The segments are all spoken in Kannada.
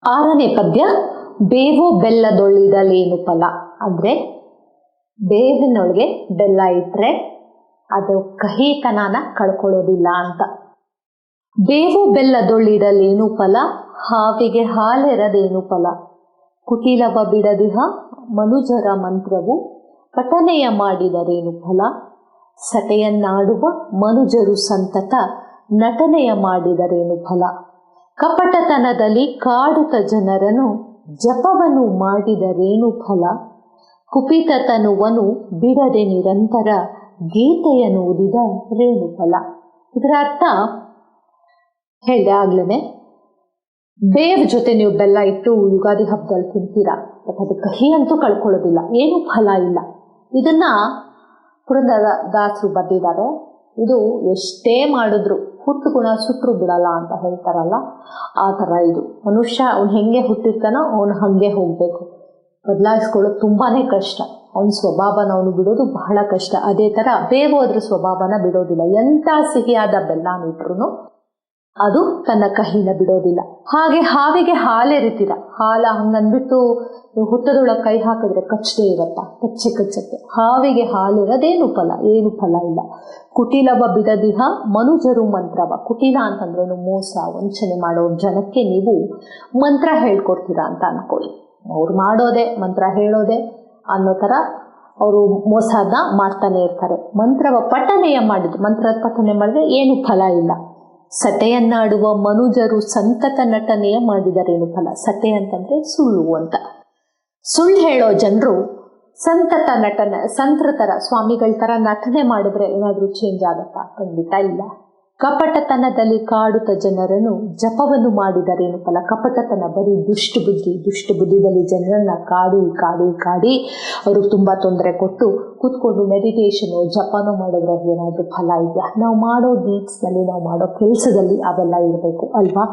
ಆರನೇ ಪದ್ಯ. ಬೇವು ಬೆಲ್ಲದೊಳ್ಳಿಡಲೇನು ಫಲ. ಅಂದ್ರೆ ಬೇವಿನೊಳಗೆ ಬೆಲ್ಲ ಇಟ್ರೆ ಅದು ಕಹಿತನನ ಕಳ್ಕೊಳ್ಳೋದಿಲ್ಲ ಅಂತ. ಬೇವು ಬೆಲ್ಲದೊಳ್ಳಿಡಲೇನು ಫಲ, ಹಾವಿಗೆ ಹಾಲೆರದೇನು ಫಲ. ಕುಟಿಲವ ಬಿಡದಿಹ ಮನುಜರ ಮಂತ್ರವು, ಪಠನೆಯ ಮಾಡಿದರೇನು ಫಲ. ಸಟೆಯನ್ನಾಡುವ ಮನುಜರು ಸಂತತ, ನಟನೆಯ ಮಾಡಿದರೇನು ಫಲ. ಕಪಟತನದಲ್ಲಿ ಕಾಡುತ್ತ ಜನರನ್ನು, ಜಪವನ್ನು ಮಾಡಿದರೇನು ಫಲ. ಕುಪಿತತನುವನು ಬಿಡದೆ ನಿರಂತರ, ಗೀತೆಯನ್ನು ಓದಿದ ರೇಣು ಫಲ. ಇದರ ಅರ್ಥ ಹೇಳಿದೆ ಆಗ್ಲೇನೆ. ಬೇವ್ ಜೊತೆ ನೀವು ಬೆಲ್ಲ ಇಟ್ಟು ಯುಗಾದಿ ಹಬ್ಬದಲ್ಲಿ ತಿಂತೀರಾ, ಬಟ್ ಅದು ಕಹಿ ಅಂತೂ ಕಳ್ಕೊಳ್ಳೋದಿಲ್ಲ, ಏನು ಫಲ ಇಲ್ಲ. ಇದನ್ನ ಪುರಂದರದಾಸರು ಬರೆದಿದ್ದಾರೆ. ಇದು ಎಷ್ಟೇ ಮಾಡಿದ್ರು ಹುಟ್ಟು ಗುಣ ಸುಟ್ಟರು ಬಿಡಲ್ಲ ಅಂತ ಹೇಳ್ತಾರಲ್ಲ, ಆ ಥರ ಇದು. ಮನುಷ್ಯ ಅವ್ನು ಹೆಂಗೆ ಹುಟ್ಟಿರ್ತಾನೋ ಅವನು ಹಾಗೆ ಹೋಗ್ಬೇಕು. ಬದಲಾಯಿಸ್ಕೊಳ್ಳೋದು ತುಂಬಾನೇ ಕಷ್ಟ. ಅವನ ಸ್ವಭಾವನ ಅವನು ಬಿಡೋದು ಬಹಳ ಕಷ್ಟ. ಅದೇ ಥರ ಬೇವು ಅದ್ರ ಸ್ವಭಾವನ ಬಿಡೋದಿಲ್ಲ. ಎಂಥ ಸಿಹಿಯಾದ ಬೆಲ್ಲ ಇಟ್ರು ಅದು ತನ್ನ ಕಹಿನ ಬಿಡೋದಿಲ್ಲ. ಹಾಗೆ ಹಾವಿಗೆ ಹಾಲೆರಿತೀರ, ಹಾಲ ಹಂಗನ್ಬಿಟ್ಟು ಹುತ್ತದೊಳಗೆ ಕೈ ಹಾಕಿದ್ರೆ ಕಚ್ಚದೇ ಇರತ್ತ, ಕಚ್ಚತ್ತೆ. ಹಾವಿಗೆ ಹಾಲಿರೋದೇನು ಫಲ, ಏನು ಫಲ ಇಲ್ಲ. ಕುಟಿಲವ ಬಿಡದಿಹ ಮನುಜರು ಮಂತ್ರವ. ಕುಟಿಲ ಅಂತಂದ್ರೆ ಮೋಸ ವಂಚನೆ ಮಾಡೋ ಜನಕ್ಕೆ ನೀವು ಮಂತ್ರ ಹೇಳ್ಕೊಡ್ತೀರಾ ಅಂತ ಅನ್ಕೊಳ್ಳಿ. ಅವ್ರು ಮಾಡೋದೆ ಮಂತ್ರ ಹೇಳೋದೆ ಅನ್ನೋ ಥರ ಅವರು ಮೋಸನ ಮಾಡ್ತಾನೆ ಇರ್ತಾರೆ. ಮಂತ್ರದ ಪಠನೆ ಮಾಡಿದ್ರೆ ಏನು ಫಲ ಇಲ್ಲ. ಸಟೆಯನ್ನಾಡುವ ಮನುಜರು ಸಂತತ ನಟನೆಯ ಮಾಡಿದರೇನು ಫಲ. ಸಟೆ ಅಂತಂದ್ರೆ ಸುಳ್ಳು ಅಂತ. ಸುಳ್ಳು ಹೇಳೋ ಜನರು ಸಂತರ ತರ ಸ್ವಾಮಿಗಳ ತರ ನಟನೆ ಮಾಡಿದ್ರೆ ಏನಾದ್ರೂ ಚೇಂಜ್ ಆಗತ್ತಾ? ಖಂಡಿತ ಇಲ್ಲ. ಕಪಟತನದಲ್ಲಿ ಕಾಡುತ್ತ ಜನರನ್ನು, ಜಪವನ್ನು ಮಾಡಿದರೇನು ಫಲ. ಕಪಟತನ ಬರೀ ದುಷ್ಟ ಬುದ್ಧಿದಲ್ಲಿ ಜನರನ್ನ ಕಾಡಿ ಅವ್ರಿಗೆ ತುಂಬಾ ತೊಂದರೆ ಕೊಟ್ಟು ಕೂತ್ಕೊಂಡು ಮೆಡಿಟೇಷನು ಜಪನೂ ಮಾಡಿದ್ರೆ ಏನಾದ್ರೂ ಫಲ ಇದೆಯಾ? ನಾವು ಮಾಡೋ ಡೀಡ್ಸ್ನಲ್ಲಿ, ನಾವು ಮಾಡೋ ಕೆಲಸದಲ್ಲಿ ಅವೆಲ್ಲ ಇರಬೇಕು ಅಲ್ವಾ?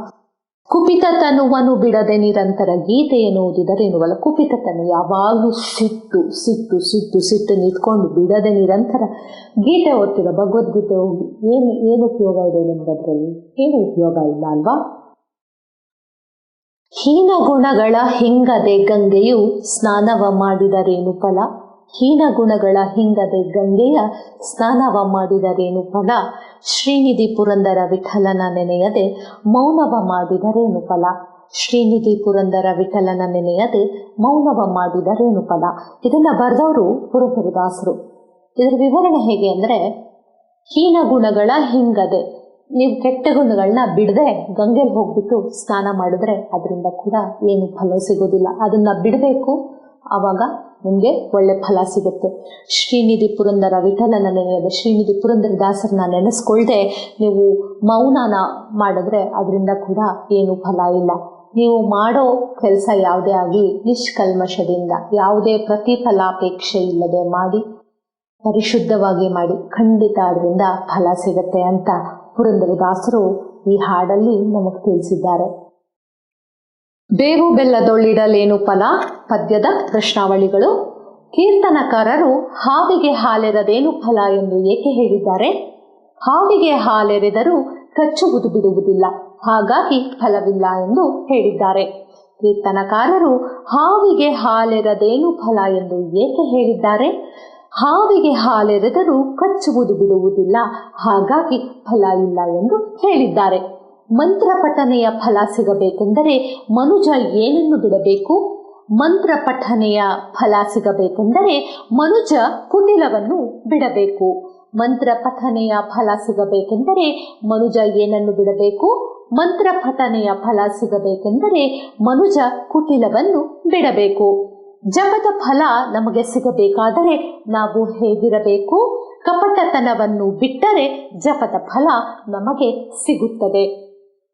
ಕುಪಿತತನುವನ್ನು ಬಿಡದೆ ನಿರಂತರ, ಗೀತೆಯನ್ನು ಓದಿದರೇನು ಫಲ. ಕುಪಿತತನು ಯಾವಾಗಲೂ ಸಿಟ್ಟು ನಿಂತ್ಕೊಂಡು ಬಿಡದೆ ನಿರಂತರ ಗೀತೆ ಓದ್ತೀರ, ಭಗವದ್ಗೀತೆ ಹೋಗಿ ಏನು ಉಪಯೋಗ ಇದೆ ನಿಮ್ಗದ್ರಲ್ಲಿ? ಏನು ಉಪಯೋಗ ಇಲ್ಲ ಅಲ್ವಾ? ಹೀನ ಗುಣಗಳ ಹಿಂಗದೆ ಗಂಗೆಯು, ಸ್ನಾನವ ಮಾಡಿದರೇನು ಫಲ. ಹೀನ ಗುಣಗಳ ಹಿಂಗದೆ ಗಂಗೆಯ, ಸ್ನಾನವ ಮಾಡಿದರೇನು ಫಲ. ಶ್ರೀನಿಧಿ ಪುರಂದರ ವಿಠಲನ ನೆನೆಯದೆ, ಮೌನವ ಮಾಡಿದರೇನು ಫಲ. ಶ್ರೀನಿಧಿ ಪುರಂದರ ವಿಠಲನ ನೆನೆಯದೆ, ಮೌನವ ಮಾಡಿದರೇನು ಫಲ. ಇದನ್ನ ಬರೆದವರು ಪುರಂದರದಾಸರು. ಇದರ ವಿವರಣೆ ಹೇಗೆ ಅಂದ್ರೆ, ಹೀನ ಗುಣಗಳ ಹಿಂಗದೆ, ನೀವು ಕೆಟ್ಟ ಗುಣಗಳನ್ನ ಬಿಡದೆ ಗಂಗೆಗೆ ಹೋಗ್ಬಿಟ್ಟು ಸ್ನಾನ ಮಾಡಿದ್ರೆ ಅದರಿಂದ ಕೂಡ ಏನು ಫಲ ಸಿಗೋದಿಲ್ಲ. ಅದನ್ನ ಬಿಡಬೇಕು, ಆವಾಗ ನಿಮಗೆ ಒಳ್ಳೆ ಫಲ ಸಿಗುತ್ತೆ. ಶ್ರೀನಿಧಿ ಪುರಂದರ ವಿಠಲನ ನೆನೆಯದೆ, ಶ್ರೀನಿಧಿ ಪುರಂದರ ದಾಸರನ್ನ ನೆನೆಸ್ಕೊಳ್ದೆ ನೀವು ಮೌನನ ಮಾಡಿದ್ರೆ ಅದರಿಂದ ಕೂಡ ಏನು ಫಲ ಇಲ್ಲ. ನೀವು ಮಾಡೋ ಕೆಲಸ ಯಾವುದೇ ಆಗಲಿ ನಿಷ್ಕಲ್ಮಶದಿಂದ, ಯಾವುದೇ ಪ್ರತಿಫಲಾಪೇಕ್ಷೆ ಇಲ್ಲದೆ ಮಾಡಿ, ಪರಿಶುದ್ಧವಾಗಿ ಮಾಡಿ, ಖಂಡಿತ ಅದರಿಂದ ಫಲ ಸಿಗತ್ತೆ ಅಂತ ಪುರಂದರದಾಸರು ಈ ಹಾಡಲ್ಲಿ ನಮಗೆ ತಿಳಿಸಿದ್ದಾರೆ. ಬೇವು ಬೆಲ್ಲದೊಳ್ಳಿಡಲೇನು ಫಲ ಪದ್ಯದ ಪ್ರಶ್ನಾವಳಿಗಳು. ಕೀರ್ತನಕಾರರು ಹಾವಿಗೆ ಹಾಲೆರದೇನು ಫಲ ಎಂದು ಏಕೆ ಹೇಳಿದ್ದಾರೆ? ಹಾವಿಗೆ ಹಾಲೆರೆದರೂ ಕಚ್ಚುವುದು ಬಿಡುವುದಿಲ್ಲ, ಹಾಗಾಗಿ ಫಲವಿಲ್ಲ ಎಂದು ಹೇಳಿದ್ದಾರೆ. ಕೀರ್ತನಕಾರರು ಹಾವಿಗೆ ಹಾಲೆರದೇನು ಫಲ ಎಂದು ಏಕೆ ಹೇಳಿದ್ದಾರೆ? ಹಾವಿಗೆ ಹಾಲೆರೆದರೂ ಕಚ್ಚುವುದು ಬಿಡುವುದಿಲ್ಲ, ಹಾಗಾಗಿ ಫಲ ಇಲ್ಲ ಎಂದು ಹೇಳಿದ್ದಾರೆ. ಮಂತ್ರ ಪಠನೆಯ ಫಲ ಸಿಗಬೇಕೆಂದರೆ ಮನುಜ ಏನನ್ನು ಬಿಡಬೇಕು? ಮಂತ್ರ ಪಠನೆಯ ಫಲ ಸಿಗಬೇಕೆಂದರೆ ಮನುಜ ಕುಟಿಲವನ್ನು ಬಿಡಬೇಕು. ಮಂತ್ರ ಪಠನೆಯ ಫಲ ಸಿಗಬೇಕೆಂದರೆ ಮನುಜ ಏನನ್ನು ಬಿಡಬೇಕು? ಮಂತ್ರ ಪಠನೆಯ ಫಲ ಸಿಗಬೇಕೆಂದರೆ ಮನುಜ ಕುಟಿಲವನ್ನು ಬಿಡಬೇಕು. ಜಪದ ಫಲ ನಮಗೆ ಸಿಗಬೇಕಾದರೆ ನಾವು ಹೇಗಿರಬೇಕು? ಕಪಟತನವನ್ನು ಬಿಟ್ಟರೆ ಜಪದ ಫಲ ನಮಗೆ ಸಿಗುತ್ತದೆ.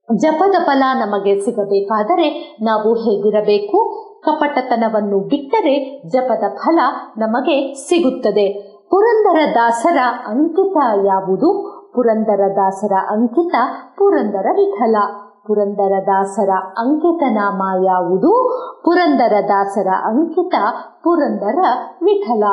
ಜಪದ ಫಲ ನಮಗೆ ಸಿಗಬೇಕಾದರೆ ನಾವು ಹೇಗಿರಬೇಕು? ಕಪಟತನವನ್ನು ಬಿಟ್ಟರೆ ಜಪದ ಫಲ ನಮಗೆ ಸಿಗುತ್ತದೆ. ಪುರಂದರದಾಸರ ಅಂಕಿತ ಯಾವುದು? ಪುರಂದರದಾಸರ ಅಂಕಿತ ಪುರಂದರ ವಿಠಲ. ಪುರಂದರದಾಸರ ಅಂಕಿತ ನಾಮ ಯಾವುದು? ಪುರಂದರದಾಸರ ಅಂಕಿತ ಪುರಂದರ ವಿಠಲ.